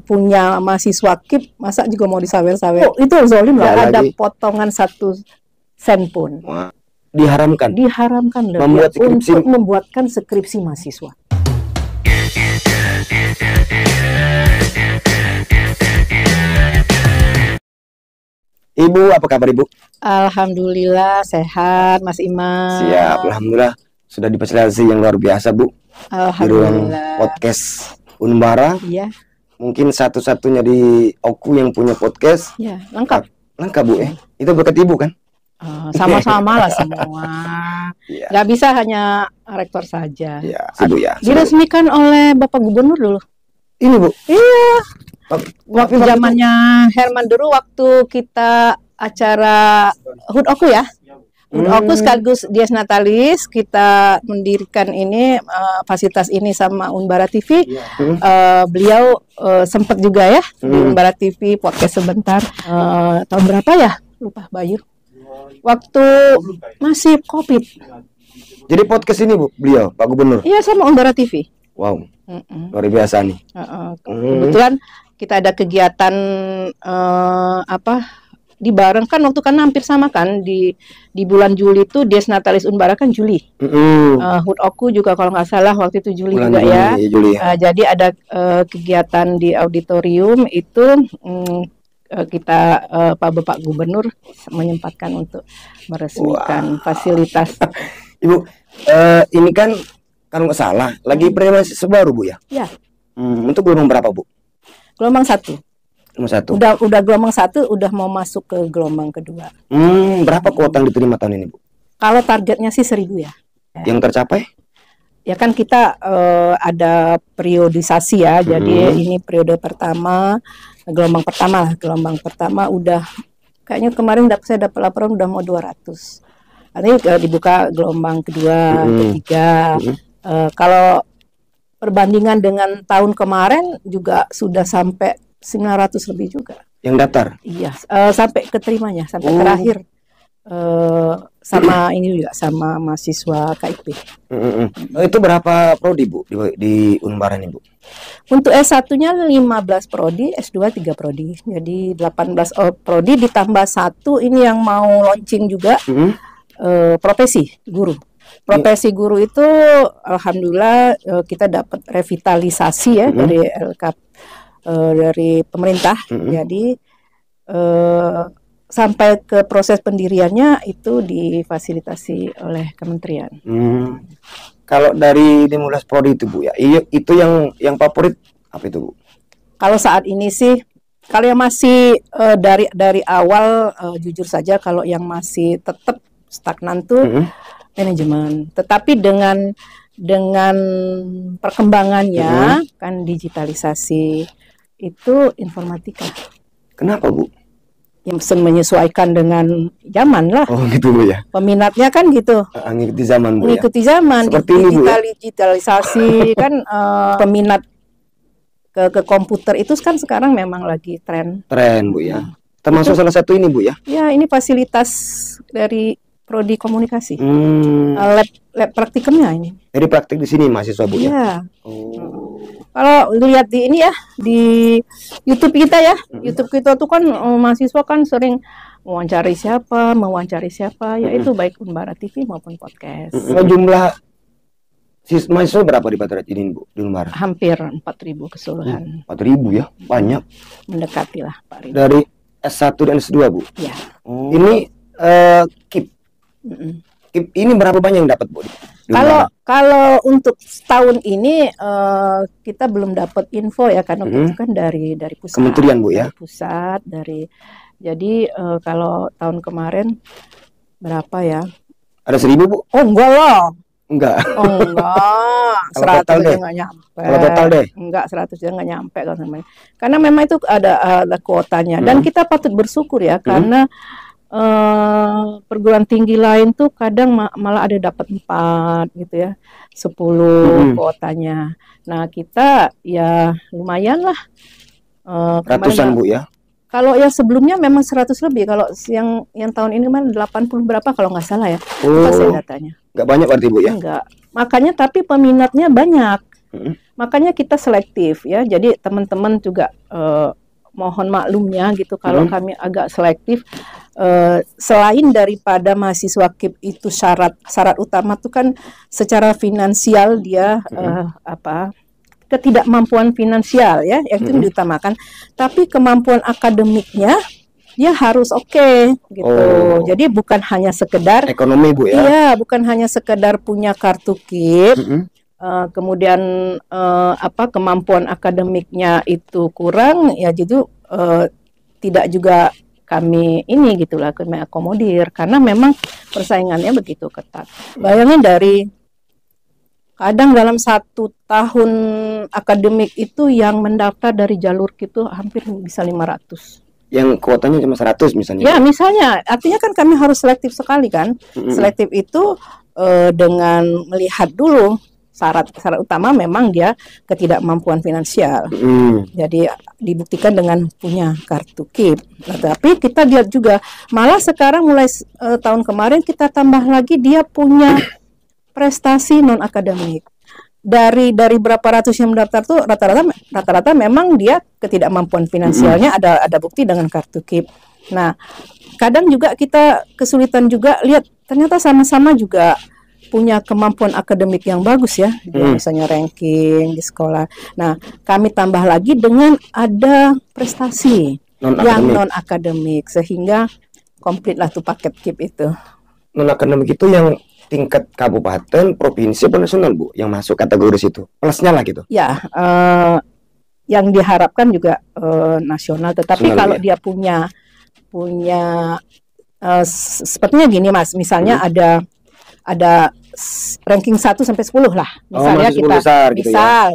punya mahasiswa KIP, masa juga mau disawer-sawer? Oh, itu zolim lah. Ada potongan 1 sen pun. Wah, diharamkan. Diharamkan loh untuk membuatkan skripsi mahasiswa. Ibu, apa kabar Ibu? Alhamdulillah sehat, Mas Imam. Siap, alhamdulillah. Sudah difasilitasi yang luar biasa, Bu. Alhamdulillah. Di ruang podcast Unbara. Iya. Mungkin satu-satunya di Oku yang punya podcast. Ya, lengkap. Lengkap, Bu. Itu berkat Ibu kan? Sama-sama lah semua. Ya. Gak bisa hanya rektor saja. Ya, Ibu ya. Diresmikan oleh Bapak Gubernur dulu. Ini, Bu. Iya. Waktu zamannya Herman dulu, waktu kita acara HUT Oku ya. HUT Oku sekaligus Dies Natalis, kita mendirikan ini fasilitas ini sama Unbara TV. Beliau sempat juga ya di Unbara TV podcast sebentar. Tahun berapa ya? Lupa Bayu. Waktu masih COVID. Jadi podcast ini, Bu, beliau Pak Gubernur. Iya, sama Unbara TV. Wow. Luar biasa nih. Kebetulan kita ada kegiatan dibarengkan waktu kan hampir sama kan di bulan Juli itu Dies Natalis Unbara kan Juli. HUT Oku juga kalau nggak salah waktu itu Juli bulan juga Juli, ya. Juli, ya. Jadi ada kegiatan di auditorium itu kita Bapak Gubernur menyempatkan untuk meresmikan fasilitas. Ibu, ini kan kalau nggak salah lagi periode baru, Bu ya? Ya. Untuk gelombang berapa, Bu? Gelombang 1. Gelombang 1. Udah gelombang 1 udah mau masuk ke gelombang kedua. Berapa kuota yang diterima tahun ini, Bu? Kalau targetnya sih 1.000 ya. Yang tercapai? Ya kan kita ada periodisasi ya. Jadi ini periode pertama, gelombang pertama udah kayaknya kemarin saya dapat laporan udah mau 200. Nanti dibuka gelombang kedua, ketiga. Kalau perbandingan dengan tahun kemarin juga sudah sampai 900 lebih juga. Yang daftar? Iya, sampai keterimanya, sampai terakhir. Sama ini juga, sama mahasiswa KIP. Itu berapa prodi, Bu, di Unbara ini, Bu? Untuk S1-nya 15 prodi, S2 3 prodi. Jadi 18 prodi ditambah 1 ini yang mau launching juga. Profesi guru. Profesi guru itu alhamdulillah kita dapat revitalisasi ya dari dari pemerintah. Jadi sampai ke proses pendiriannya itu difasilitasi oleh kementerian. Kalau dari 15 prodi itu, Bu ya, itu yang favorit apa itu, Bu? Kalau saat ini sih, kalau yang masih dari awal jujur saja kalau yang masih tetap stagnan tuh manajemen. Tetapi dengan perkembangannya kan digitalisasi itu informatika. Kenapa, Bu? Yang menyesuaikan dengan zaman lah. Oh gitu, Bu ya. Peminatnya kan gitu. Ngikuti zaman, Bu. Ngikuti zaman. Seperti ini, Bu ya? Digitalisasi kan peminat ke komputer itu kan sekarang memang lagi tren. Tren, Bu ya. Termasuk salah satu ini, Bu ya. Ya, ini fasilitas dari prodi komunikasi. Lab praktikumnya ini. Jadi praktik di sini mahasiswa, Bu ya. Iya. Kalau lihat di ini ya, di YouTube kita ya. YouTube kita tuh kan mahasiswa kan sering mewawancari siapa, yaitu baik Unbara TV maupun podcast. Jumlah mahasiswa berapa di Patriot ini, Bu, di Unbara? Hampir 4.000 keseluruhan. 4.000 ya, banyak. Mendekati lah 4.000. Dari S1 dan S2, Bu? Iya. Ini KIP. KIP ini berapa banyak yang dapat, Bu? Kalau untuk tahun ini kita belum dapat info ya, karena itu kan dari pusat. Kementerian, Bu ya. Dari pusat, jadi kalau tahun kemarin berapa ya? Ada 1.000, Bu? Oh enggak loh. Enggak. Oh enggak. 100 aja nggak nyampe. Kalau total deh? Enggak, 100 aja nggak nyampe kalau namanya. Karena memang itu ada kuotanya dan kita patut bersyukur ya karena perguruan tinggi lain tuh kadang malah ada dapat 4 gitu ya, 10 kuotanya. Nah kita ya lumayan lah. Ratusan, Bu ya. Kalau yang sebelumnya memang 100 lebih. Kalau yang tahun ini kan 80 berapa kalau nggak salah ya. Itu saya datanya. Nggak banyak berarti, Bu ya? Enggak. Makanya tapi peminatnya banyak. Makanya kita selektif ya. Jadi teman-teman juga mohon maklumnya gitu kalau kami agak selektif. Selain daripada mahasiswa KIP itu syarat utama tuh kan secara finansial dia ketidakmampuan finansial ya yang itu diutamakan, tapi kemampuan akademiknya dia harus oke gitu. Jadi bukan hanya sekedar ekonomi Bu ya. Iya, bukan hanya sekedar punya kartu KIP. Kemudian kemampuan akademiknya itu kurang ya, jadi tidak juga kami ini gitulah kami akomodir karena memang persaingannya begitu ketat. Bayangin kadang dalam 1 tahun akademik itu yang mendaftar dari jalur itu hampir bisa 500. Yang kuotanya cuma 100 misalnya. Ya, misalnya. Artinya kan kami harus selektif sekali kan. Selektif itu dengan melihat dulu syarat utama memang dia ketidakmampuan finansial. Jadi dibuktikan dengan punya kartu KIP. Tapi kita lihat juga malah sekarang mulai tahun kemarin kita tambah lagi dia punya prestasi non akademik. Dari berapa ratus yang mendaftar tuh rata-rata memang dia ketidakmampuan finansialnya ada bukti dengan kartu KIP. Nah, kadang juga kita kesulitan juga lihat ternyata sama-sama juga punya kemampuan akademik yang bagus ya, misalnya ranking di sekolah. Nah, kami tambah lagi dengan ada prestasi yang non akademik sehingga komplit lah tuh paket KIP itu. Non akademik itu yang tingkat kabupaten, provinsi, atau nasional Bu, yang masuk kategori situ. Plusnya lah gitu. Ya, yang diharapkan juga nasional. Tetapi nasional, kalau dia punya sepertinya gini Mas, misalnya ada ranking 1 sampai 10 lah. Misalnya kita besar, gitu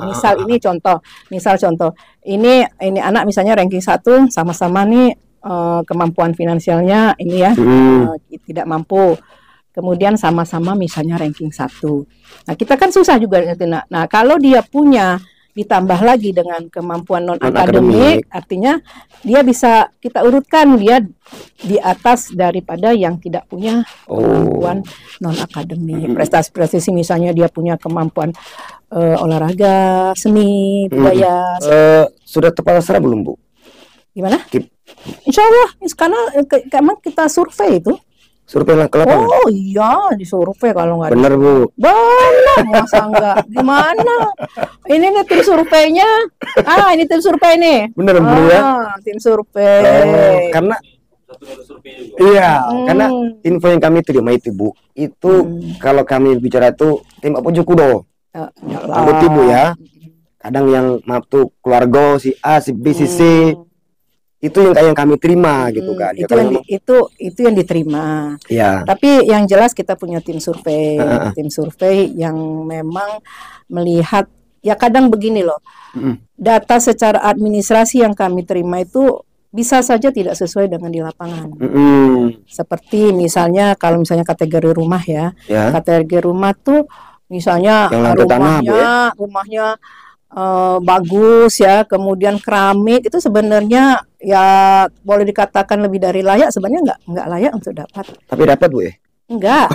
misal ini contoh. Ini anak misalnya ranking 1 sama-sama nih kemampuan finansialnya ini ya tidak mampu. Kemudian sama-sama misalnya ranking 1. Nah, kita kan susah juga. Nah, kalau dia punya ditambah lagi dengan kemampuan non-akademik, artinya dia bisa kita urutkan dia di atas daripada yang tidak punya kemampuan non-akademik. Prestasi-prestasi misalnya dia punya kemampuan olahraga, seni, budaya. Sudah tepat sasaran belum Bu? Gimana? Insya Allah, karena emang kita survei itu. Survei ke lapangan? Oh iya, disurvei kalau nggak. Bener Bu. Bener, masa enggak? Gimana? Ini nih tim surveinya. Ini tim survei nih. Bener Bu ya? Tim survei. Karena karena info yang kami terima itu Bu, itu kalau kami bicara itu tim apa Jukudo. Anggota Bu ya. Kadang yang maaf tuh keluarga si A, si B, si C. Itu yang kami terima gitu kan. Itu yang diterima. Ya. Tapi yang jelas kita punya tim survei, yang memang melihat ya kadang begini loh. Data secara administrasi yang kami terima itu bisa saja tidak sesuai dengan di lapangan. Seperti misalnya kalau misalnya kategori rumah ya. Kategori rumah tuh misalnya rumahnya bagus ya, kemudian keramik itu sebenarnya ya boleh dikatakan lebih dari layak, sebenarnya nggak layak untuk dapat. Tapi dapat Bu ya? Enggak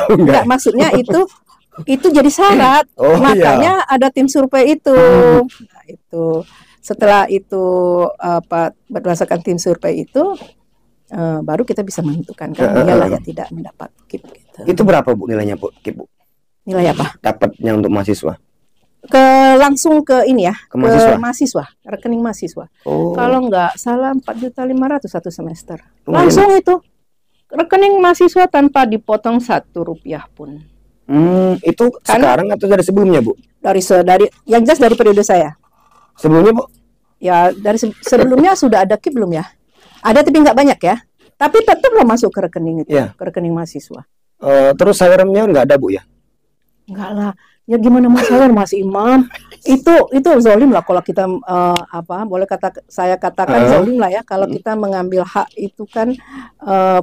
maksudnya itu jadi syarat. Makanya ada tim survei itu. Nah, itu setelah itu berdasarkan tim survei itu baru kita bisa menentukan kan dia layak tidak mendapat KIP gitu. Itu berapa Bu nilainya Bu KIP Bu? Nilai apa? Dapatnya untuk mahasiswa. Langsung ke ini ya, ke mahasiswa, rekening mahasiswa. Kalau nggak salah 4.500.000 satu semester. Langsung itu rekening mahasiswa tanpa dipotong Rp1 pun. Itu sekarang atau dari sebelumnya Bu? Dari yang jelas dari periode saya. Sebelumnya Bu? Ya dari sebelumnya sudah ada KIP belum ya? Ada tapi nggak banyak ya. Tapi tetap lo masuk ke rekening itu, ke rekening mahasiswa. Terus sayurannya nggak ada Bu ya? Enggak lah. Ya gimana masalah Mas Imam? Itu zalim lah kalau kita boleh saya katakan zalim lah ya kalau kita mengambil hak itu kan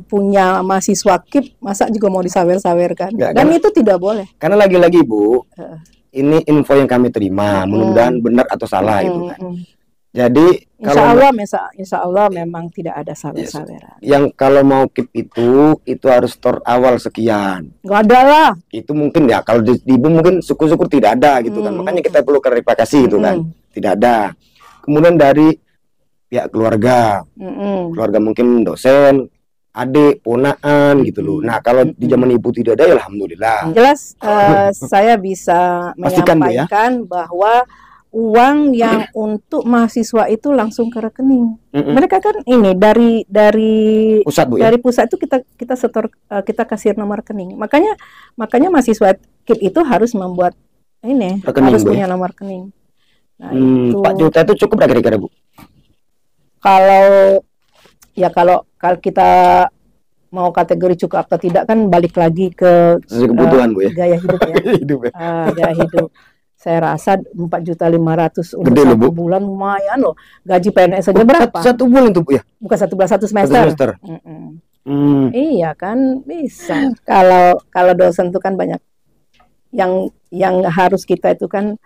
punya mahasiswa KIP, masa juga mau disawer-sawerkan. Dan itu tidak boleh. Karena lagi-lagi Bu, ini info yang kami terima, mudah-mudahan benar atau salah itu kan. Jadi Insya Allah, insya Allah memang tidak ada sawer-saweran. yang kalau mau keep itu harus store awal sekian. Nggak ada lah. Itu mungkin ya kalau di Ibu mungkin syukur-syukur tidak ada gitu kan. Makanya kita perlu klarifikasi itu kan. Tidak ada. Kemudian dari pihak keluarga. Keluarga mungkin dosen, adik, ponaan gitu loh. Nah, kalau di zaman Ibu tidak ada ya alhamdulillah. Jelas saya bisa Pastikan, Bu, ya. menyampaikan bahwa uang yang untuk mahasiswa itu langsung ke rekening. Mereka kan ini dari pusat, Bu, dari pusat itu kita setor, kita kasih nomor rekening. Makanya mahasiswa KIP itu harus membuat ini, rekening, harus Bu, punya ya? nomor rekening. Nah, itu 4 juta itu cukup nggak kira-kira, Bu? Kalau kita mau kategori cukup atau tidak kan balik lagi ke kebutuhan, Bu, ya? Gaya hidup ya. Hidup, ya. Gaya hidup. Saya rasa 4.500.000 untuk Gede loh, Bu. 1 bulan lumayan loh. Gaji PNS saja berapa? Satu bulan itu, Bu, ya? Bukan 1 bulan, 1 semester. Iya kan bisa. Kalau dosen itu kan banyak yang harus kita itu kan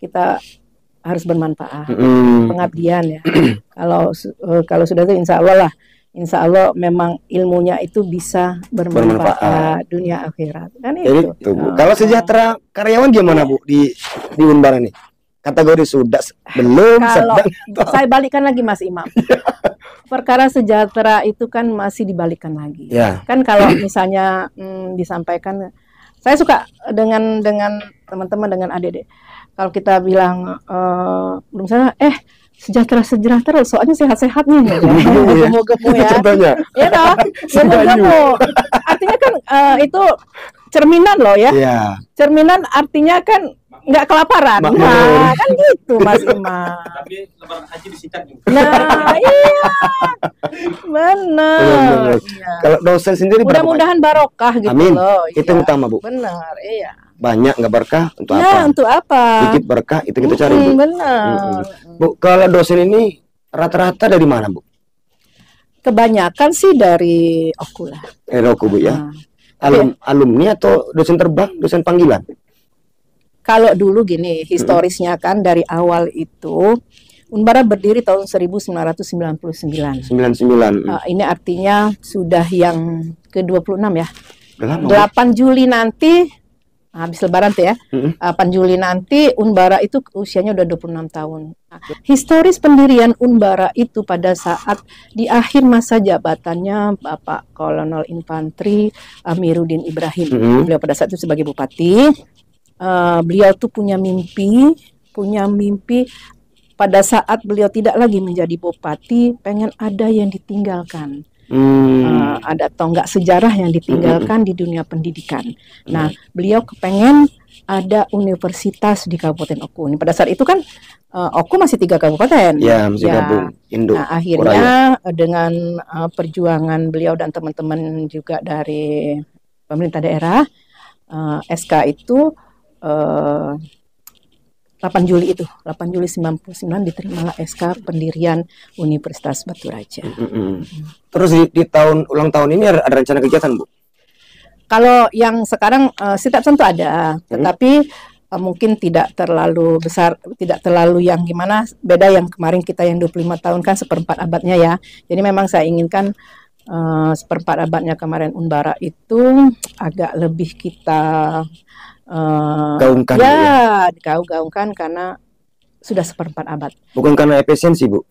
kita harus bermanfaat, pengabdian ya. Kalau sudah itu Insya Allah memang ilmunya itu bisa bermanfaat dunia akhirat. Kan itu. Kalau sejahtera karyawan gimana, Bu, di Unbara nih? Kategori sudah belum? Kalau sedang, saya balikan lagi Mas Imam. Perkara sejahtera itu kan masih dibalikan lagi. Ya. Kan kalau misalnya disampaikan, saya suka dengan teman-teman, dengan adik-adik. Kalau kita bilang belum sana, sejahtera soalnya sehat-sehat nih, gemuk-gemuk ya. Contohnya, ya toh, gemuk-gemuk. Artinya kan itu cerminan loh ya. Cerminan artinya kan nggak kelaparan. Nah, kan gitu Mas Imam. Tapi lebaran haji disikat juga. Nah, iya. Benar. Iya. Kalau dosen sendiri mudah-mudahan barokah gitu. Amin. Loh. Itu Iya. utama, Bu. Benar, iya. Banyak nggak berkah untuk Ya, apa? untuk apa? Dikit berkah itu kita cari, Bu. Benar. Bu, kalau dosen ini rata-rata dari mana, Bu? Kebanyakan sih dari Oku lah. Oku, Bu, ya. Nah, Alumni atau dosen terbang, dosen panggilan? kalau dulu gini, historisnya kan dari awal itu Unbara berdiri tahun 1999. 99. Ini artinya sudah yang ke-26 ya. Udah lama, 8 Juli nanti habis lebaran tuh ya. 8 Juli nanti Unbara itu usianya udah 26 tahun. Nah, historis pendirian Unbara itu pada saat di akhir masa jabatannya Bapak Kolonel Infanteri Amiruddin Ibrahim. Beliau pada saat itu sebagai bupati. Beliau tuh punya mimpi pada saat beliau tidak lagi menjadi bupati, pengen ada yang ditinggalkan. Ada tonggak sejarah yang ditinggalkan di dunia pendidikan. Nah, beliau kepengen ada universitas di Kabupaten Oku. Ini pada saat itu kan Oku masih 3 kabupaten. Ya, masih gabung induk. Nah, akhirnya dengan perjuangan beliau dan teman-teman juga dari pemerintah daerah, SK itu 8 Juli 99 diterimalah SK pendirian Universitas Batu Raja. Terus di tahun ulang tahun ini ada rencana kegiatan, Bu? Kalau yang sekarang setiap tentu ada, tetapi mungkin tidak terlalu besar, tidak terlalu yang gimana, beda yang kemarin kita yang 25 tahun kan seperempat abadnya ya. Jadi memang saya inginkan seperempat abadnya kemarin Unbara itu agak lebih kita gaungkan, ya, gaungkan karena sudah seperempat abad. Bukan karena efisiensi, Bu.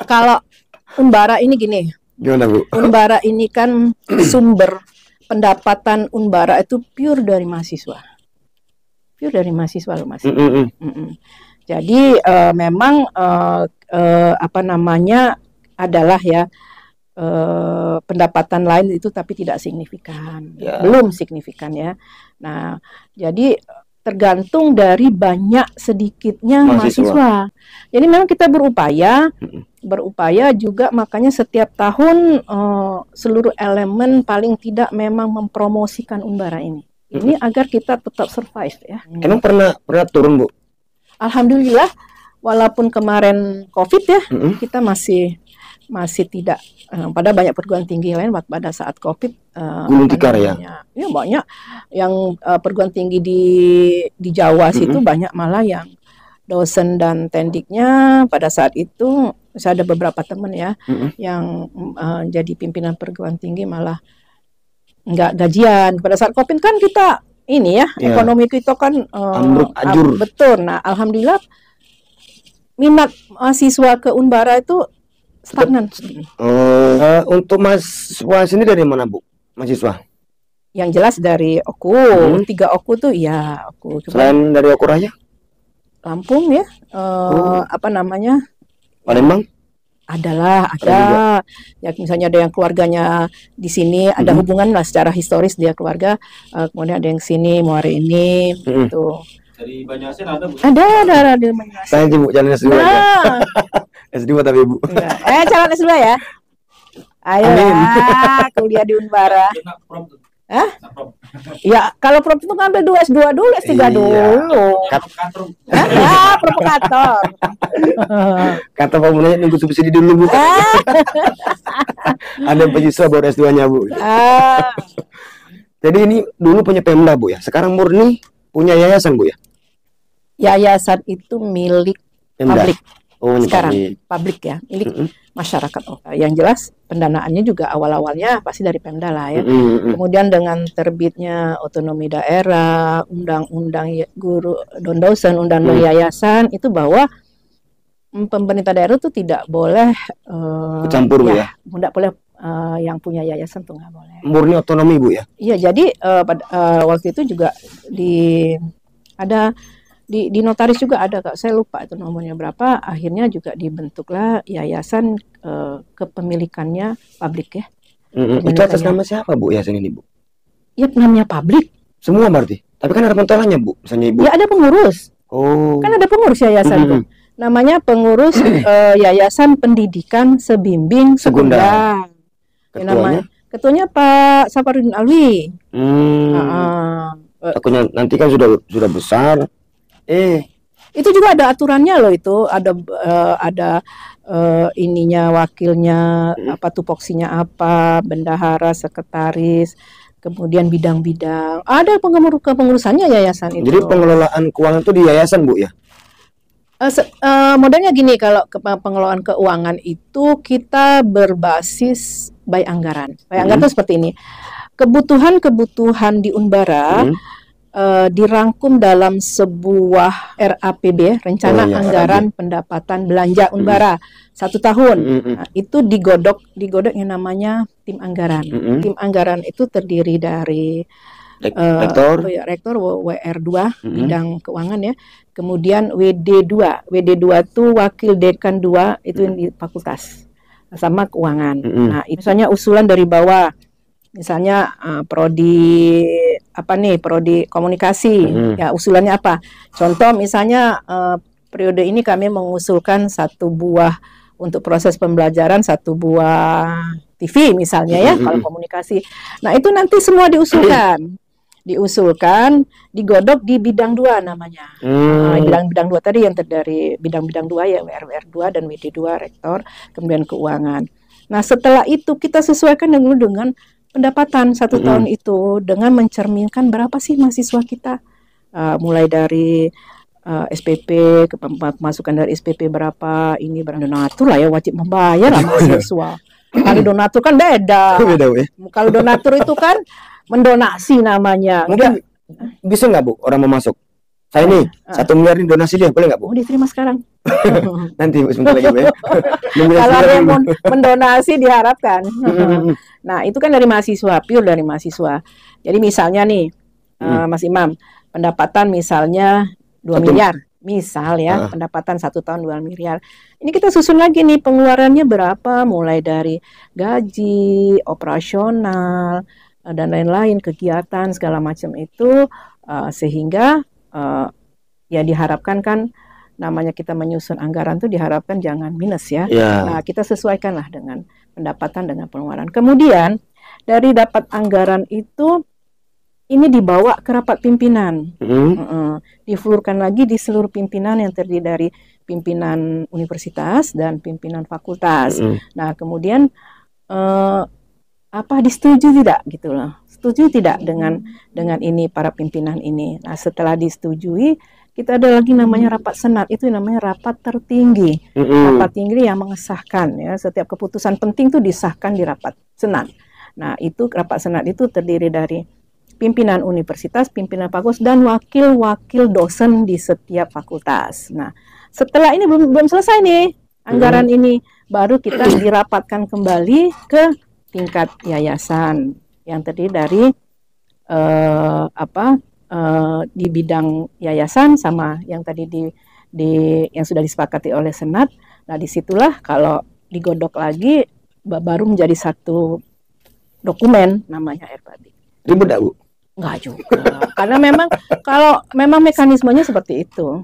Kalau Unbara ini gini, gimana, Bu? Unbara ini kan sumber pendapatan Unbara itu pure dari mahasiswa loh Mas. Jadi memang apa namanya adalah ya pendapatan lain itu tapi tidak signifikan, belum signifikan ya. Nah, jadi tergantung dari banyak sedikitnya mahasiswa. Jadi memang kita berupaya juga, makanya setiap tahun seluruh elemen paling tidak memang mempromosikan Unbara ini agar kita tetap survive ya. Emang pernah turun, Bu? Alhamdulillah, walaupun kemarin COVID ya, kita masih tidak pada banyak perguruan tinggi lain pada saat COVID Gunung Tikar ya? Ya banyak yang perguruan tinggi di Jawa situ banyak malah yang dosen dan tendiknya pada saat itu saya ada beberapa teman ya yang jadi pimpinan perguruan tinggi malah nggak gajian. Pada saat COVID kan kita ini ya ekonomi kita kan ambruk ajur. Betul. Nah, alhamdulillah minat mahasiswa ke Unbara itu stagnan. Untuk mahasiswa sini dari mana, Bu? Mahasiswa? Yang jelas dari Oku, 3 Oku tuh ya Oku. Selain dari Oku Raya? Lampung ya, apa namanya? Palembang? Ada. Ya misalnya ada yang keluarganya di sini, ada hubungan lah secara historis dia keluarga. Kemudian ada yang sini, Muara ini, gitu. Dari Banyuasin ada, Bu? Ada di Banyuasin. Saya Bu, jalan S2 aja. S2 tapi Bu. Calon S2 ya? Ayo kuliah di Unbara. Hah? Ya, kalau prop itu ngambil 2 S2 dulu, S3 dulu. Provokator. Kata Pak Munanya nunggu subsidi dulu, Bu. Ada mahasiswa baru S2-nya, Bu. Jadi ini dulu punya Pemda, Bu ya. Sekarang murni punya yayasan, Bu ya. Yayasan itu milik Pemda. publik. Sekarang publik ya, milik masyarakat. Yang jelas pendanaannya juga awal-awalnya pasti dari Pemda lah ya. Kemudian dengan terbitnya otonomi daerah, undang-undang guru dan dosen, undang-undang yayasan itu bahwa pemerintah daerah itu tidak boleh campur, Bu ya. Tidak boleh yang punya yayasan tuh nggak boleh. Murni otonomi, Bu ya. Iya, jadi waktu itu juga di notaris juga ada, Kak. Saya lupa itu nomornya berapa. Akhirnya juga dibentuklah yayasan kepemilikannya publik ya. Itu atas nama siapa, Bu, yayasan ini, Bu? Ya, namanya publik. Semua berarti. Tapi kan ada pentolannya, Bu. Misalnya Ibu. Ya, ada pengurus. Kan ada pengurus yayasan itu. Namanya pengurus Yayasan Pendidikan Sebimbing Segunda. Ketuanya Pak Saparudin Alwi. Takutnya nanti kan sudah besar. Itu juga ada aturannya loh, itu ada ininya, wakilnya, apa tupoksinya apa, bendahara, sekretaris, kemudian bidang-bidang. Ada kepengurusannya yayasan itu. Jadi pengelolaan keuangan itu di yayasan, Bu ya? Modelnya gini, kalau pengelolaan keuangan itu kita berbasis by anggaran. By anggaran itu seperti ini. Kebutuhan di Unbara dirangkum dalam sebuah RAPB, rencana anggaran pendapatan belanja Unbara 1 tahun. Nah, itu digodok yang namanya tim anggaran. Tim anggaran itu terdiri dari rektor WR2 bidang keuangan ya. Kemudian WD2 itu wakil dekan 2 itu yang di fakultas sama keuangan. Nah, misalnya usulan dari bawah. Misalnya prodi komunikasi, ya usulannya apa? Contoh misalnya periode ini kami mengusulkan 1 buah untuk proses pembelajaran, 1 buah TV misalnya ya, kalau komunikasi. Nah, itu nanti semua diusulkan, digodok di bidang 2 namanya. Bidang 2 tadi yang terdiri bidang-bidang 2 ya, WR2 dan WD2 rektor, kemudian keuangan. Nah, setelah itu kita sesuaikan dengan pendapatan 1 tahun itu dengan mencerminkan berapa sih mahasiswa kita, mulai dari SPP, pemasukan dari SPP berapa, ini barang donatur lah ya, wajib membayar lah mahasiswa. Kalau donatur kan beda. Kalau donatur itu kan mendonasi namanya. Mungkin bisa nggak, Bu, orang mau masuk? Saya ini 1 miliar ini donasi dia, boleh nggak, Bu? Diterima sekarang. Nanti Bu, sebentar lagi, Bu ya. Kalau ada yang mendonasi diharapkan. Nah, itu kan dari mahasiswa, pure dari mahasiswa. Jadi misalnya nih, Mas Imam, pendapatan misalnya 2 miliar. Misal ya, pendapatan 1 tahun 2 miliar. Ini kita susun lagi nih pengeluarannya berapa, mulai dari gaji, operasional, dan lain-lain, kegiatan, segala macam itu, sehingga ya diharapkan kan, namanya kita menyusun anggaran tuh diharapkan jangan minus ya. Nah, kita sesuaikanlah dengan pendapatan dengan pengeluaran. Kemudian dari dapat anggaran itu ini dibawa ke rapat pimpinan, diflurkan lagi di seluruh pimpinan yang terdiri dari pimpinan universitas dan pimpinan fakultas. Nah, kemudian disetujui tidak gitu loh? Setuju tidak dengan ini para pimpinan ini? Nah, setelah disetujui, kita ada lagi namanya rapat senat, itu namanya rapat tertinggi. Rapat tinggi yang mengesahkan ya, setiap keputusan penting itu disahkan di rapat senat. Nah, itu rapat senat itu terdiri dari pimpinan universitas, pimpinan fakultas, dan wakil-wakil dosen di setiap fakultas. Nah, setelah ini belum selesai nih anggaran ini, baru kita dirapatkan kembali ke tingkat yayasan yang terdiri dari di bidang yayasan sama yang tadi yang sudah disepakati oleh senat. Nah, disitulah kalau digodok lagi baru menjadi satu dokumen namanya RPAD. Ribet enggak, Bu? Enggak juga. Karena memang mekanismenya seperti itu.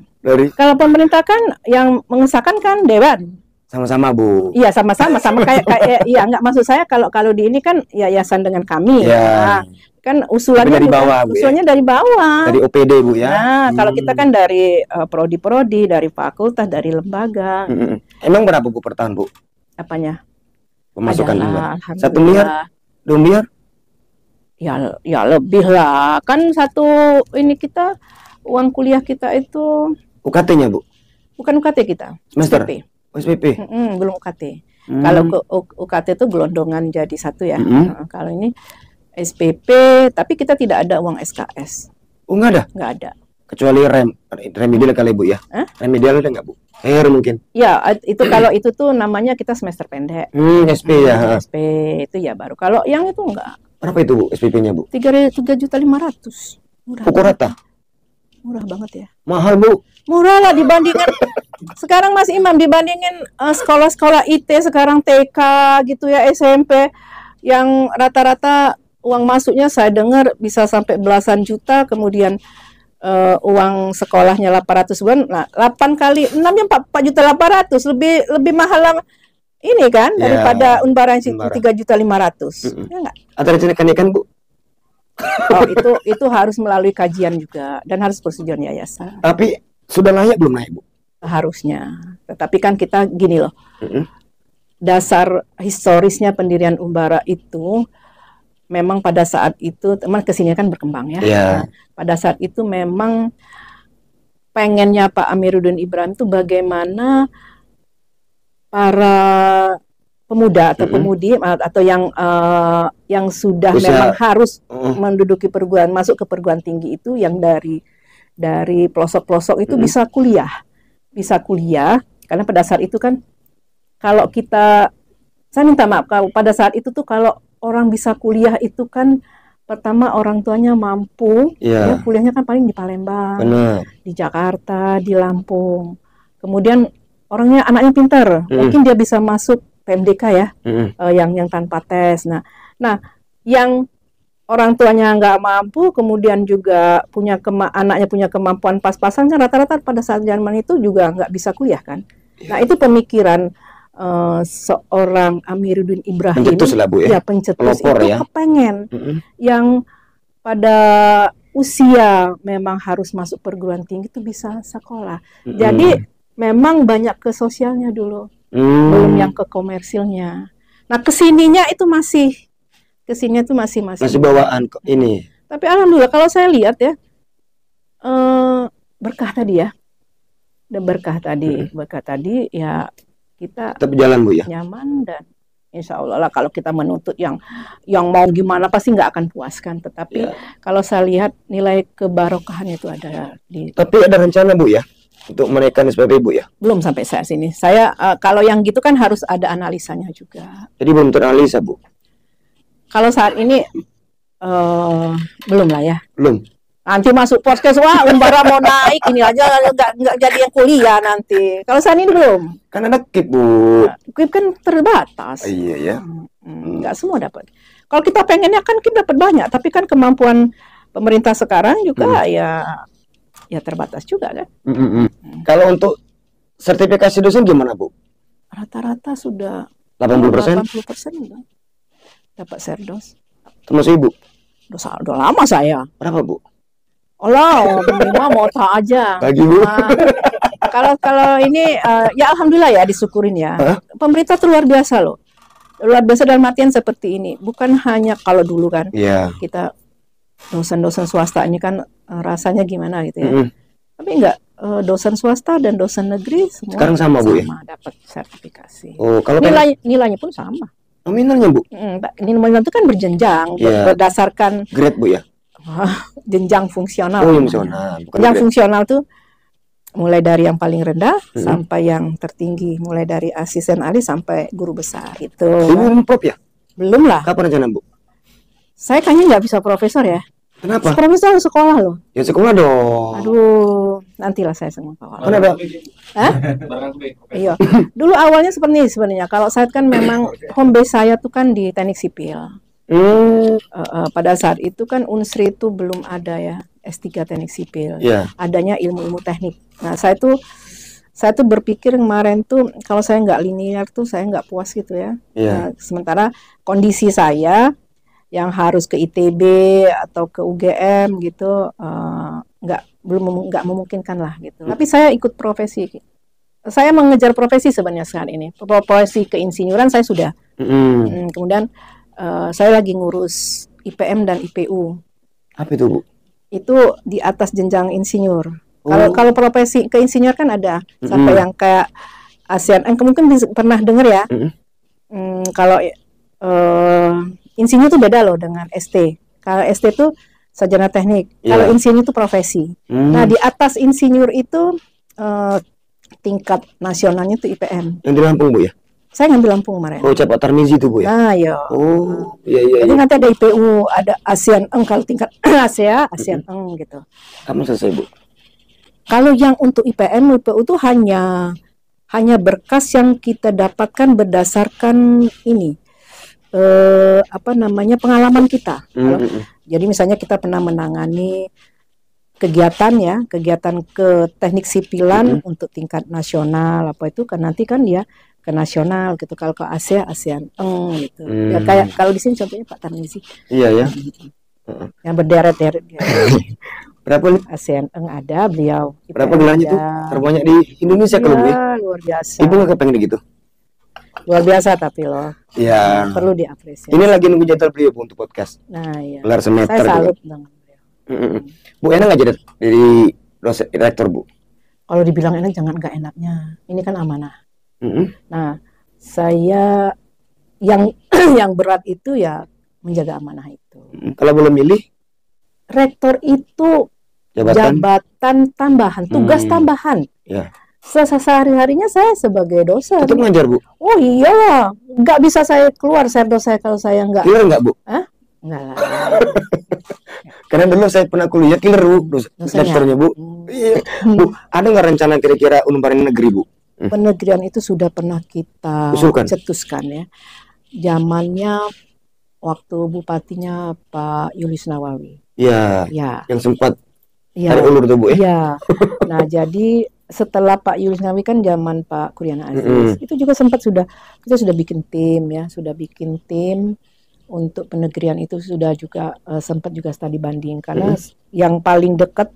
Kalau pemerintah kan yang mengesahkan kan dewan. Sama-sama, Bu. Iya, sama-sama kayak iya, enggak, maksud saya kalau di ini kan yayasan dengan kami. Ya. Kan usulannya dari bawah, Bu, usulnya dari bawah. Dari OPD, Bu, ya. Nah, kalau kita kan dari prodi-prodi, dari fakultas, dari lembaga. Emang berapa, Bu, per tahun, Bu? Apanya? Pemasukan Adalah, 1 miliar? 2 miliar? Ya lebih lah. Kan satu ini kita uang kuliah kita itu UKT-nya, Bu? Bukan UKT kita. Semester? SPP. SPP? Belum UKT. Kalau UKT itu gelondongan jadi satu ya. Kalau ini SPP, tapi kita tidak ada uang SKS. Oh, nggak ada? Nggak ada. Kecuali remedial kali, Bu, ya? Remedial ada nggak, Bu? Mungkin. Ya, itu kalau itu tuh namanya kita semester pendek. SP ya. SP itu ya baru. Kalau yang itu enggak. Berapa itu, Bu, SPP-nya, Bu? 3.500.000. Murah. Pukul rata? Murah banget ya. Mahal, Bu. Murah lah dibandingkan sekarang Mas Imam, dibandingin sekolah-sekolah IT sekarang TK gitu ya, SMP yang rata-rata uang masuknya saya dengar bisa sampai belasan juta, kemudian uang sekolahnya 800 bulan. Nah, 8 kali 6 ya 4.800.000, lebih mahal ini kan daripada Unbara yang 3.500.000. Ya enggak? Ada rencana kenaikan, Bu? Oh, itu harus melalui kajian juga dan harus persetujuan yayasan. Tapi sudah layak belum naik, Bu? Harusnya. Tetapi kan kita gini loh. Dasar historisnya pendirian Unbara itu memang pada saat itu teman kesini kan berkembang ya. Yeah. Pada saat itu memang pengennya Pak Amiruddin Ibrahim itu bagaimana para pemuda atau pemudi atau yang sudah memang harus menduduki perguruan, masuk ke perguruan tinggi itu yang dari pelosok-pelosok itu bisa kuliah karena pada saat itu kan kalau saya minta maaf kalau pada saat itu tuh kalau orang bisa kuliah itu kan pertama orang tuanya mampu, ya, kuliahnya kan paling di Palembang, di Jakarta, di Lampung. Kemudian anaknya pintar, mungkin dia bisa masuk PMDK ya, yang tanpa tes. Nah, yang orang tuanya nggak mampu, kemudian juga anaknya punya kemampuan pas-pasan kan rata-rata pada saat zaman itu juga nggak bisa kuliah kan. Nah, itu pemikiran seorang Amiruddin Ibrahim, pencetus lah, Bu, ya, pencetus itu ya. Kepengen yang pada usia memang harus masuk perguruan tinggi itu bisa sekolah. Jadi memang banyak ke sosialnya dulu, belum yang ke komersilnya. Nah, kesininya itu masih bawaan ini. Tapi alhamdulillah kalau saya lihat ya, berkah tadi ya, berkah tadi ya. Kita tetap jalan, Bu, ya, nyaman dan insya Allah lah kalau kita menuntut yang mau gimana pasti nggak akan puaskan. Tetapi kalau saya lihat nilai kebarokahan itu ada di. Tapi ada rencana, Bu, ya, untuk menaikkan SPP, Bu, ya? Belum sampai saat sini. Saya kalau yang gitu kan harus ada analisanya juga. Jadi belum teranalisa, Bu? Kalau saat ini belum lah ya. Belum. Nanti masuk podcast, wah Unbara mau naik, ini aja nggak jadi yang kuliah nanti. Kalau saat ini belum. Kan ada KIP, Bu. KIP kan terbatas. Iya ya. Nggak semua dapat. Kalau kita pengennya kan KIP dapat banyak, tapi kan kemampuan pemerintah sekarang juga ya terbatas juga kan. Kalau untuk sertifikasi dosen gimana, Bu? Rata-rata sudah 80%? 80% dapat serdos. Termasuk Ibu? Udah lama saya. Berapa, Bu? Minimal mau tak aja. Lagi, Bu. Kalau ini ya alhamdulillah ya, disyukurin ya. Pemerintah tuh luar biasa loh. Luar biasa dalam artian seperti ini. Bukan hanya kalau dulu kan. Kita dosen-dosen swasta ini kan rasanya gimana gitu ya. Tapi enggak, dosen swasta dan dosen negeri semua Sekarang sama, Bu, ya? dapat sertifikasi. Oh, kalau Nilainya pun sama. nominalnya, Bu? Nilai itu kan berjenjang, Iya. berdasarkan Grade, Bu, ya? jenjang fungsional. Oh, yang fungsional. Bukan Jenjang grade. fungsional tuh mulai dari yang paling rendah sampai yang tertinggi, mulai dari asisten ahli sampai guru besar gitu. Ibu prop ya? Belum lah. Kapan rencana, Bu? Saya kayaknya nggak bisa profesor ya. Kenapa? Profesor harus sekolah loh. Ya sekolah dong. Aduh, nantilah saya semua sekolah. Kan ada. Hah? Iya. Dulu awalnya seperti ini sebenarnya. Kalau saya kan memang home base saya tuh kan di teknik sipil. Pada saat itu kan Unsri itu belum ada ya S3 teknik sipil. Iya. Adanya ilmu-ilmu teknik. Nah, saya tuh berpikir kemarin tuh kalau saya nggak linear tuh saya nggak puas gitu ya. Iya. Nah, sementara kondisi saya yang harus ke ITB atau ke UGM gitu nggak memungkinkan lah gitu. Tapi saya ikut profesi. Saya mengejar profesi sebenarnya saat ini. Profesi keinsinyuran saya sudah. Kemudian saya lagi ngurus IPM dan IPU. Apa itu, Bu? Itu di atas jenjang insinyur. Kalau profesi keinsinyur kan ada sampai yang kayak ASEAN. Mungkin pernah dengar ya. Kalau insinyur itu beda loh dengan ST. Kalau ST itu sarjana teknik. Kalau insinyur itu profesi. Nah, di atas insinyur itu tingkat nasionalnya itu IPM. Yang di Lampung, Bu, ya? Saya ngambil Lampung kemarin. Oh, Capak Tarmizi itu, Bu, ya? Nah, ya. Oh, iya. Jadi nanti ada IPU, ada ASEAN kalau tingkat ASEAN gitu. Kamu selesai, Bu? Kalau yang untuk IPM, IPU itu hanya berkas yang kita dapatkan berdasarkan ini. Pengalaman kita. Jadi misalnya kita pernah menangani kegiatan ke teknik sipilan untuk tingkat nasional itu kan nanti kan dia ke nasional gitu. Kalau ke ASEAN gitu. Ya kayak kalau di sini contohnya Pak Tarmizi. Iya ya. Yang berderet-deret. Berapa nih? ASEAN ada beliau. Berapa gelarnya itu? Terbanyak di Indonesia kalau Bu? Luar biasa. Ibu nggak kepengen gitu? Luar biasa tapi loh. Iya. Perlu diapresiasi. Ini lagi nunggu jadwal beliau Bu untuk podcast. Nah, iya. Gelar semester. Saya salut dengan beliau. Bu, enak nggak jadi dosen rektor, Bu? Kalau dibilang enak jangan nggak enaknya. Ini kan amanah. Nah, saya yang berat itu ya menjaga amanah itu. Kalau belum milih? Rektor itu jabatan tambahan, tugas tambahan. Ya. Sehari-harinya saya sebagai dosen. Tetap ngajar, Bu? Oh iyalah, nggak bisa saya keluar dosen kalau saya nggak. Killer nggak, Bu? Hah? Enggak lah. Karena dulu saya pernah kuliah killer, Bu, rektornya, Bu. Iya. Bu, ada nggak rencana kira-kira Unpar negeri, Bu? Penegrian itu sudah pernah kita cetuskan ya. Zamannya waktu bupatinya Pak Yulis Nawawi. Iya. Ya. Yang sempat tarik ulur tuh, Bu, ya. Iya. Nah, jadi setelah Pak Yulis Nawawi kan zaman Pak Kuryana Aziz. Itu juga sempat kita sudah bikin tim ya, untuk penegrian itu sudah juga sempat juga studi banding karena yang paling dekat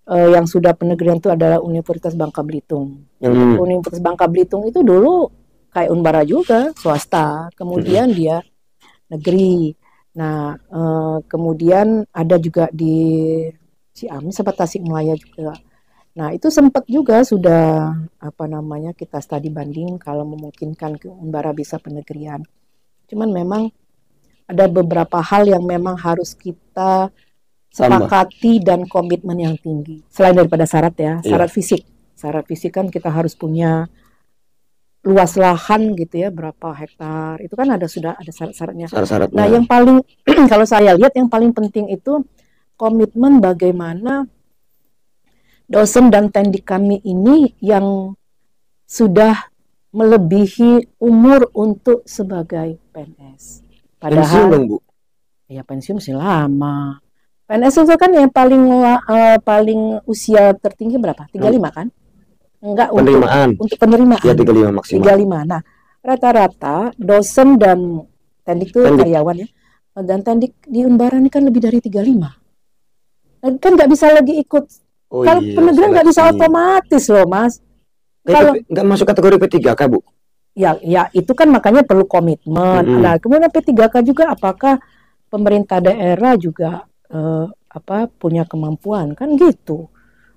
yang sudah penegrian itu adalah Universitas Bangka Belitung. Universitas Bangka Belitung itu dulu kayak Unbara juga swasta, kemudian dia negeri. Nah, kemudian ada juga di Ciamis sempat Tasikmalaya juga. Nah, itu sempat juga sudah kita studi banding kalau memungkinkan ke Unbara bisa penegrian. Cuman memang ada beberapa hal yang memang harus kita sepakati dan komitmen yang tinggi. Selain daripada syarat ya, syarat fisik. Syarat fisik kan kita harus punya luas lahan gitu ya, berapa hektar. Itu kan sudah ada syarat-syaratnya. Nah, yang paling kalau saya lihat yang paling penting itu komitmen bagaimana dosen dan tendik kami ini yang sudah melebihi umur untuk sebagai PNS. Padahal pensiun dong, Bu? Ya pensiun masih lama. PNS itu kan yang paling usia tertinggi berapa? 35 kan? Enggak, untuk penerimaan. Ya 35 maksimal. 35. Nah, rata-rata dosen dan tendik itu karyawan ya. Dan tendik di Unbara ini kan lebih dari 35. Nah, kan nggak bisa lagi ikut. Kalau penegrian nggak bisa otomatis loh, Mas. Kalau nggak masuk kategori P3K, Bu? Ya itu kan makanya perlu komitmen. Nah, kemudian P3K juga apakah pemerintah daerah juga punya kemampuan kan gitu.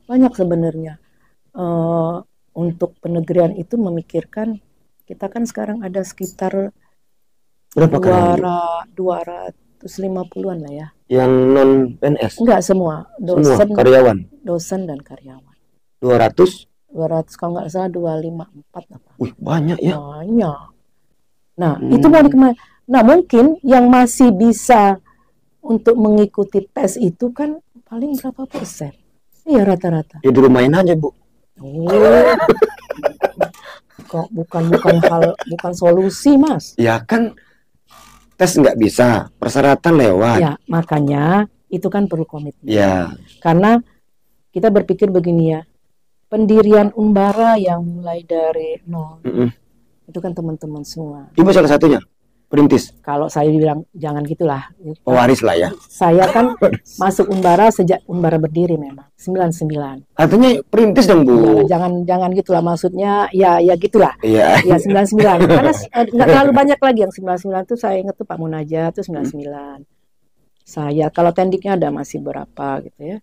banyak sebenarnya. Untuk penegrian itu memikirkan, kita kan sekarang ada sekitar Berapa karyawan, Bu? 250-an lah ya. Yang non PNS? Enggak semua, Semua karyawan. dosen dan karyawan. 200? 200 kalau nggak salah 254 apa. Wih, banyak ya. Banyak. Nah, itu mau dikemana? Nah, mungkin yang masih bisa untuk mengikuti tes itu kan paling berapa persen? Iya, rata-rata. Ya di rumahin aja, Bu. Oh, kok bukan solusi, Mas. Ya kan tes nggak bisa, persyaratan lewat. Ya, makanya itu kan perlu komitmen. Ya. Karena kita berpikir begini ya, pendirian Umbara yang mulai dari nol, itu kan teman-teman semua. Ibu salah satunya, perintis. Kalau saya bilang jangan gitulah. Pewaris lah ya. Saya kan masuk Umbara sejak Umbara berdiri memang 99. Artinya perintis dong, Bu. Ya, jangan gitulah, maksudnya ya gitulah. Iya. Ya 99. Karena nggak terlalu banyak lagi yang 99 itu, saya ingat tuh Pak Munajat tuh 99. Saya kalau tendiknya ada masih berapa gitu ya.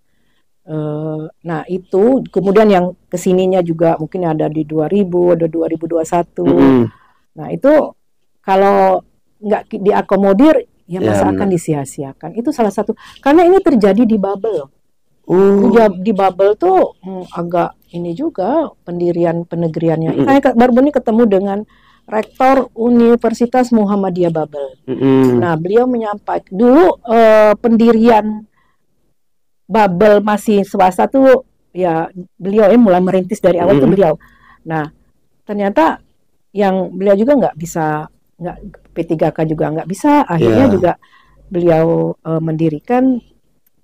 Nah itu kemudian yang kesininya juga mungkin ada di 2000, ada 2021. Nah itu kalau nggak diakomodir ya masa akan disia-siakan. Itu salah satu, karena ini terjadi di bubble. Di bubble tuh agak ini juga pendirian penegriannya. Saya baru ini ketemu dengan Rektor Universitas Muhammadiyah Babel. Nah beliau menyampaikan dulu pendirian Babel masih swasta tuh ya beliau mulai merintis dari awal tuh beliau. Nah ternyata yang beliau juga nggak bisa, P3K juga nggak bisa, akhirnya juga beliau mendirikan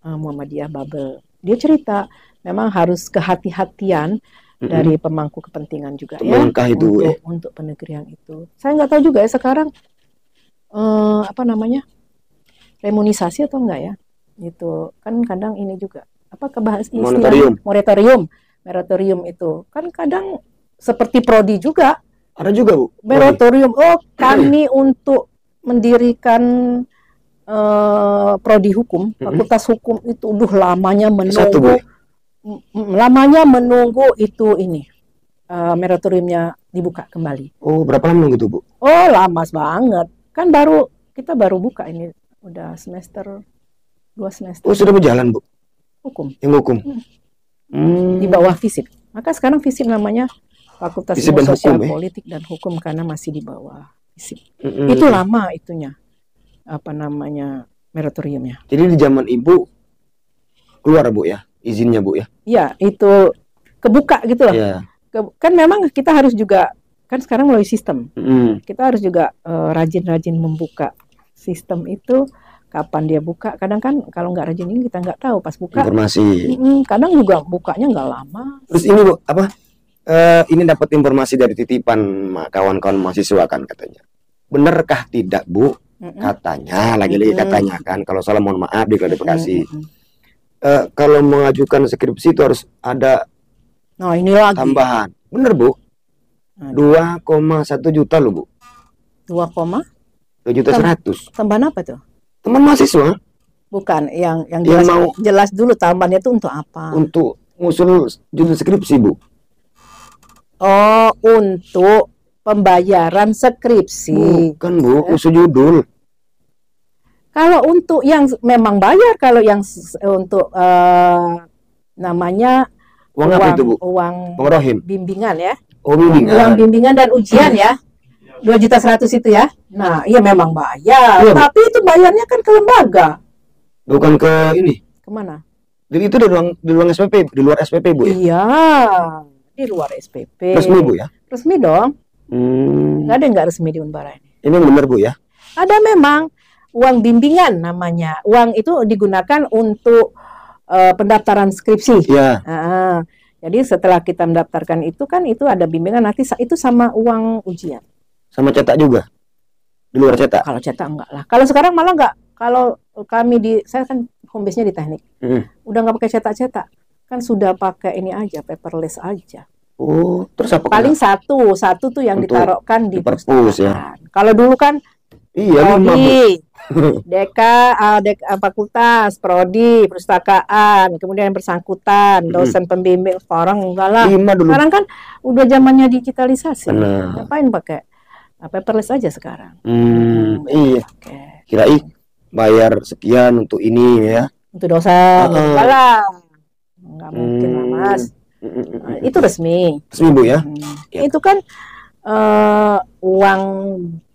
Muhammadiyah Babel. Dia cerita memang harus kehati-hatian dari pemangku kepentingan juga ya untuk penegrian itu. Saya nggak tahu juga ya sekarang apa namanya, remunisasi atau enggak ya, itu kan kadang ini juga apa kebahas moratorium itu kan kadang seperti prodi juga ada juga, Bu, moratorium. Kami untuk mendirikan prodi hukum, fakultas hukum itu lamanya menunggu itu ini moratoriumnya dibuka kembali. Berapa lama nunggu tuh, Bu? Lama banget kan, kita baru buka ini udah semester 2 semester. Sudah berjalan, Bu? Hukum. Yang hukum. Di bawah FISIP. Maka sekarang FISIP namanya Fakultas Ilmu Sosial Politik dan Hukum karena masih di bawah FISIP. Itu lama itunya. Apa namanya, moratoriumnya. Jadi di zaman Ibu keluar, Bu ya, izinnya, Bu ya? Iya, itu kebuka gitu loh. Yeah. Kan memang kita harus juga, kan sekarang melalui sistem. Kita harus juga rajin-rajin membuka sistem itu. Kapan dia buka? Kadang kan kalau nggak rajin ini kita nggak tahu pas buka. Informasi. Kadang juga bukanya nggak lama. Terus ini, Bu, apa? Ini dapat informasi dari titipan kawan-kawan mahasiswa kan katanya. Benarkah tidak, Bu? Katanya, lagi-lagi katanya kan. Kalau salah mohon maaf diklarifikasi. Kalau mengajukan skripsi itu harus ada ini lagi tambahan. Bener, Bu? 2,1 juta loh, Bu. 2 juta 100. Tambahan apa tuh? Teman mahasiswa. Bukan, yang jelas dulu tambahannya itu untuk apa? Untuk ngusul judul skripsi, Bu. Untuk pembayaran skripsi. Bukan, Bu, usul judul. Kalau untuk yang memang bayar, kalau yang untuk namanya uang apa itu, Bu? Uang bimbingan ya. Bimbingan. Uang bimbingan dan ujian ya. 2.100.000 itu ya. Nah, iya memang bayar. Iya, tapi itu bayarnya kan ke lembaga. Bukan ke ini. Kemana? Jadi itu di ruang SPP, di luar SPP, Bu ya? Iya, di luar SPP. Resmi, Bu ya? Resmi dong. Nggak ada yang nggak resmi di Unbara ini. Ini benar, Bu ya? Ada memang uang bimbingan namanya. Uang itu digunakan untuk pendaftaran skripsi. Iya. Jadi setelah kita mendaftarkan itu kan itu ada bimbingan, nanti itu sama uang ujian. Sama cetak juga? Di luar cetak? Kalau cetak enggak lah. Kalau sekarang malah enggak. Kalau kami saya kan home base-nya di teknik. Udah enggak pakai cetak-cetak. Kan sudah pakai ini aja, paperless aja. Terus apa? Paling satu tuh yang ditaruhkan di perpus ya. Kalau dulu kan iya, fakultas, prodi, perpustakaan, kemudian yang bersangkutan, dosen pembimbing. Sekarang enggak lah. 5 dulu. Sekarang kan udah zamannya digitalisasi. Benar. Ngapain pakai paperless aja sekarang? Iya. Oke. Kirain bayar sekian untuk ini ya. Untuk dosen, enggak lah. Enggak mungkin lah, Mas. Nah, itu resmi. Resmi Bu ya. Ya. Itu kan uang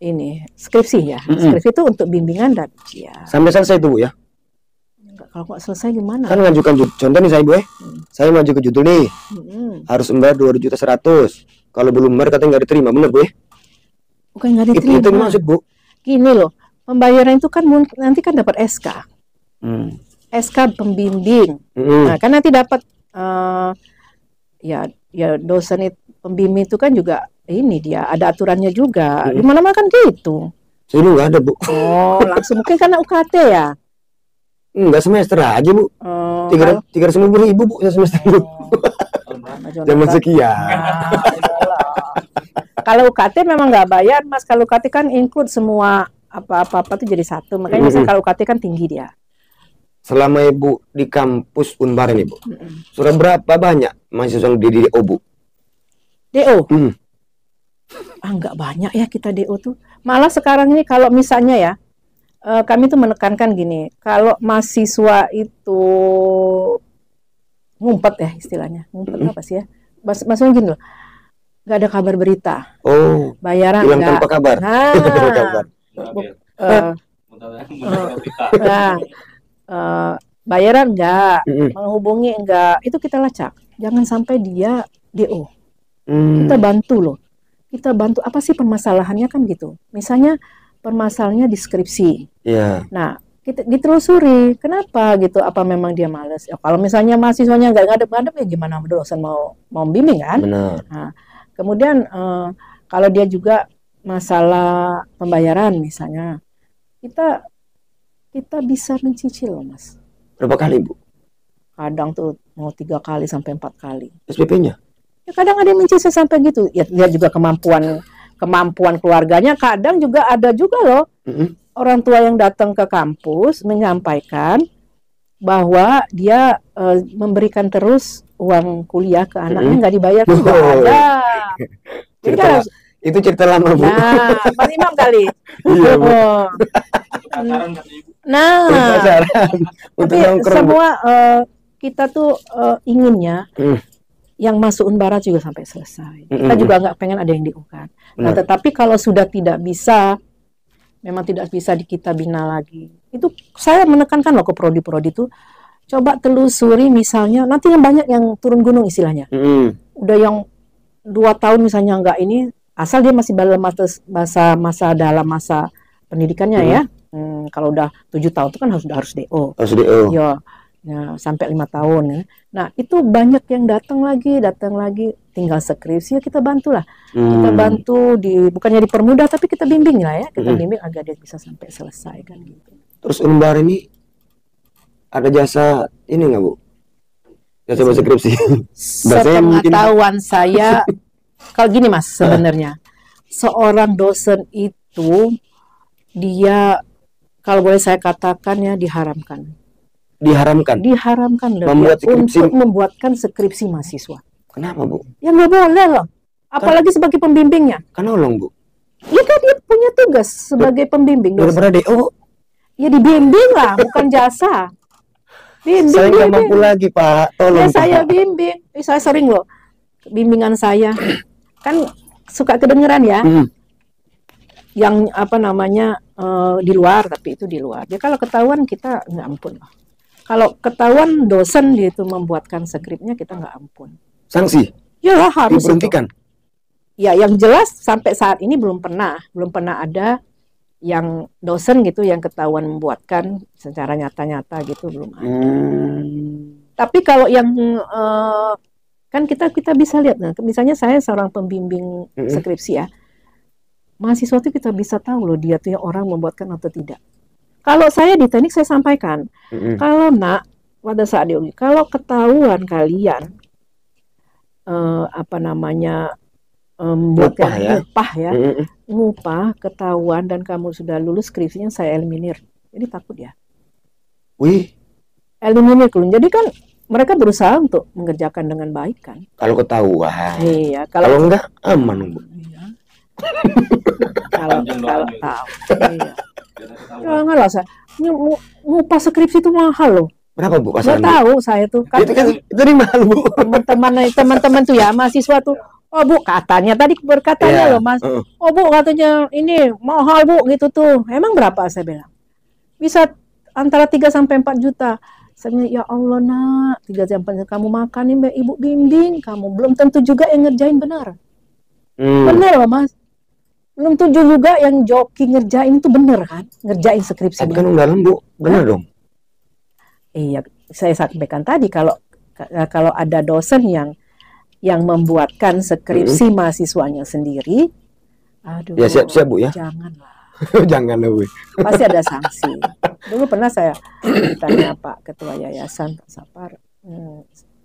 ini skripsi ya. Skripsi itu untuk bimbingan dan ujian. Sampai selesai itu Bu ya. Kalau nggak selesai gimana? Kan ngajukan contoh nih saya Bu ya. Saya maju ke judul nih. Harus membayar 2.100.000. Kalau belum membayar katanya nggak diterima, benar Bu ya? Bukan nggak diterima. Itu maksud Bu. Gini loh, pembayaran itu kan nanti kan dapat SK. SK pembimbing. Nah, kan nanti dapat ya dosen pembimbing itu kan juga ini dia ada aturannya juga. Di mana-mana kan gitu. Saya nggak ada Bu. Oh, langsung mungkin karena UKT ya? Enggak, semester aja Bu. 350.000 Bu semester Bu. Zaman sekian. Kalau UKT memang nggak bayar Mas. Kalau UKT kan include semua apa-apa itu jadi satu. Makanya misalnya kalau UKT kan tinggi dia. Selama Ibu di kampus Unbar ini Bu, sudah berapa banyak mahasiswa yang di DO Bu? DO? Nggak banyak ya kita DO tuh. Malah sekarang ini kalau misalnya ya, kami tuh menekankan gini, kalau mahasiswa itu ngumpet ya istilahnya, ngumpet apa sih ya? Maksudnya gini loh, nggak ada kabar berita. Oh, bayaran hilang nggak. tanpa kabar. Bayaran enggak, menghubungi enggak, itu kita lacak. Jangan sampai dia DO. Kita bantu loh. Kita bantu apa sih permasalahannya kan gitu. Misalnya permasalahannya di skripsi. Nah, kita ditelusuri. Kenapa gitu? Apa memang dia males? Ya, kalau misalnya mahasiswanya nggak ngadep-ngadep ya gimana dosen mau bimbing kan? Benar. Nah, kemudian kalau dia juga masalah pembayaran misalnya, kita bisa mencicil loh Mas. Berapa kali Bu? Kadang tuh mau 3 kali sampai 4 kali. SPP-nya? Ya, kadang ada yang mencicil sampai gitu. Ya lihat juga kemampuan keluarganya. Kadang juga ada juga loh orang tua yang datang ke kampus menyampaikan bahwa dia memberikan terus uang kuliah ke anaknya nggak dibayar juga ada. Itu cerita lama Bu. Nah, Pak Imam kali. Iya Bu. Nah, tapi semua kita tuh inginnya yang masuk Unbara juga sampai selesai. Kita juga nggak pengen ada yang diungkap. Nah, tetapi kalau sudah tidak bisa, memang tidak bisa kita bina lagi. Itu saya menekankan loh ke prodi-prodi itu, coba telusuri misalnya, nanti yang banyak yang turun gunung istilahnya. Udah yang 2 tahun misalnya nggak ini, asal dia masih dalam dalam masa pendidikannya ya. Kalau udah 7 tahun itu kan harus DO. Harus DO. Ya, sampai 5 tahun ya. Nah, itu banyak yang datang lagi, tinggal skripsi ya kita bantulah. Kita bantu bukannya dipermudah tapi kita bimbing lah ya. Kita bimbing agar dia bisa sampai selesai kan gitu. Terus Unbar ini ada jasa ini nggak Bu? Jasa bahasa skripsi. Sepengetahuan saya kalau gini Mas sebenarnya seorang dosen itu dia kalau boleh saya katakan ya diharamkan untuk membuatkan skripsi mahasiswa. Kenapa Bu? Ya nggak boleh loh, apalagi sebagai pembimbingnya. Kan nolong Bu. Ya kan dia punya tugas sebagai pembimbing. Daripada DO ya dibimbing lah, bukan jasa. Saya nggak mampu lagi Pak, tolong. Ya saya bimbing, saya sering loh bimbingan saya kan suka kedengeran ya. Yang di luar, tapi itu di luar. Ya kalau ketahuan kita nggak ampun loh. Kalau ketahuan dosen dia itu membuatkan skripnya kita nggak ampun. Sanksi? Ya lah harus diberhentikan. Ya yang jelas sampai saat ini belum pernah ada yang dosen gitu yang ketahuan membuatkan secara nyata-nyata gitu belum ada. Tapi kalau yang kan kita bisa lihat, nah, misalnya saya seorang pembimbing skripsi ya. Mahasiswa itu kita bisa tahu loh dia tuh orang membuatkan atau tidak. Kalau saya di teknik saya sampaikan, kalau pada saat kalau ketahuan kalian buat Ngupah ya. ngupah ya, ngupah ketahuan dan kamu sudah lulus skripsinya saya eliminir. Jadi takut ya. Wih, Eliminir dulu. Jadi kan mereka berusaha untuk mengerjakan dengan baik kan. kalau ketahuan. Iya, Kalau enggak aman, Bu. iya. kalau Panjang kalau doanya. tahu. Iya. Janganlah saya. Ngupah skripsi itu mahal loh. Berapa, Bu? Nggak Pasaran, Bu? tahu saya tuh kan Itu kan dari mahal, Bu. teman-teman tuh ya mahasiswa tuh. Oh Bu, katanya tadi berkatanya Iya, loh Mas. Oh Bu, katanya ini mahal Bu gitu tuh. Emang berapa saya bilang? Bisa antara 3 sampai 4 juta. Saya bilang, ya Allah nak, 3 sampai kamu makan nih Ibu bimbing, kamu belum tentu juga yang ngerjain benar. Bener loh Mas. Belum tentu juga yang joki ngerjain itu bener kan? Ngerjain skripsi. Tapi kan dalam, Bu. Benar dong. Iya, saya sampaikan tadi kalau ada dosen yang membuatkan skripsi mahasiswanya sendiri, aduh, Ya siap-siap, Bu ya. janganlah. Jangan, Bu. Pasti ada sanksi. Dulu pernah saya ditanya Pak Ketua Yayasan Pak Sapar,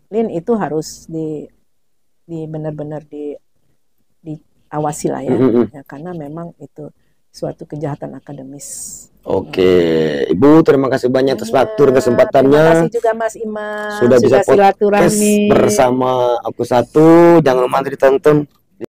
Lin itu harus benar-benar diawasi lah ya, ya, karena memang itu suatu kejahatan akademis. Oke, Ibu terima kasih banyak atas waktu dan kesempatannya. Terima kasih juga Mas Imam Sudah bisa podcast silaturahmi bersama aku satu. Jangan lupa ditonton